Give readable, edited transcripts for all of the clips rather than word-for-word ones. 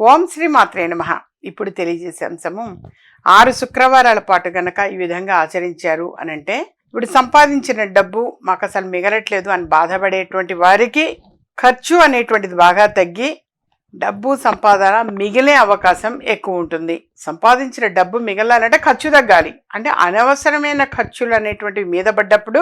ఓం శ్రీ మాత్రే నమః. ఇప్పుడు తెలియజేసే అంశము 6 శుక్రవారాల పాటు గనక ఈ విధంగా ఆచరించారు అనంటే, ఇప్పుడు సంపాదించిన డబ్బు మాకు అసలు మిగలట్లేదు అని బాధపడేటువంటి వారికి ఖర్చు అనేటువంటిది బాగా తగ్గి డబ్బు సంపాదన మిగిలే అవకాశం ఎక్కువ ఉంటుంది. సంపాదించిన డబ్బు మిగలాలంటే ఖర్చు తగ్గాలి. అంటే అనవసరమైన ఖర్చులు అనేటువంటివి మీద పడ్డప్పుడు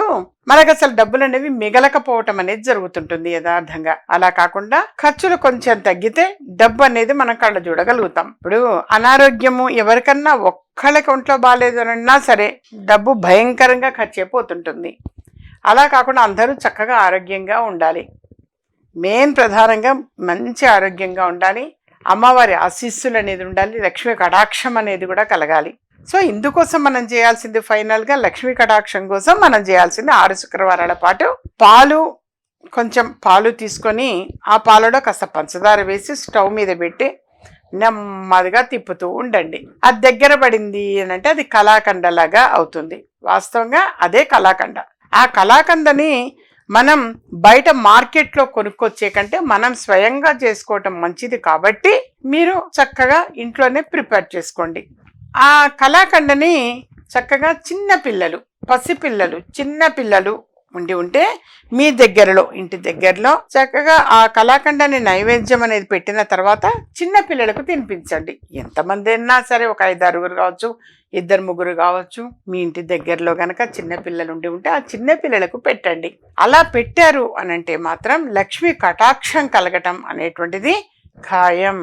మనకు అసలు డబ్బులు అనేవి మిగలకపోవటం అనేది జరుగుతుంటుంది యథార్థంగా. అలా కాకుండా ఖర్చులు కొంచెం తగ్గితే డబ్బు అనేది మనం కళ్ళ చూడగలుగుతాం. ఇప్పుడు అనారోగ్యము ఎవరికన్నా ఒక్కళ్ళకి ఒంట్లో బాగాలేదు అన్నా సరే డబ్బు భయంకరంగా ఖర్చు అయిపోతుంటుంది. అలా కాకుండా అందరూ చక్కగా ఆరోగ్యంగా ఉండాలి. మెయిన్ ప్రధానంగా మంచి ఆరోగ్యంగా ఉండాలి. అమ్మవారి ఆశీస్సులు అనేది ఉండాలి. లక్ష్మీ కటాక్షం అనేది కూడా కలగాలి. సో ఇందుకోసం మనం చేయాల్సింది ఫైనల్గా లక్ష్మీ కటాక్షం కోసం మనం చేయాల్సింది 6 శుక్రవారాల పాటు కొంచెం పాలు తీసుకొని ఆ పాలలో కాస్త పంచదార వేసి స్టవ్ మీద పెట్టి నెమ్మదిగా తిప్పుతూ ఉండండి. అది దగ్గర పడింది అని అంటే అది కలాకండలాగా అవుతుంది. వాస్తవంగా అదే కలాకండ. ఆ కలాకందని మనం బయట మార్కెట్లో కొనుక్కొచ్చే కంటే మనం స్వయంగా చేసుకోవటం మంచిది కాబట్టి మీరు చక్కగా ఇంట్లోనే ప్రిపేర్ చేసుకోండి. ఆ కలాకండని చక్కగా చిన్నపిల్లలు, పసిపిల్లలు, చిన్నపిల్లలు ఉంటే మీ దగ్గరలో ఇంటి దగ్గరలో చక్కగా ఆ కలాకండని నైవేద్యం అనేది పెట్టిన తర్వాత చిన్న పిల్లలకు తినిపించండి. ఎంతమంది అయినా సరే, ఒక 5-6 కావచ్చు, 2-3 కావచ్చు. మీ ఇంటి దగ్గరలో గనక చిన్న పిల్లలు ఉంటే ఆ చిన్న పిల్లలకు పెట్టండి. అలా పెట్టారు అనంటే మాత్రం లక్ష్మీ కటాక్షం కలగటం అనేటువంటిది ఖాయం.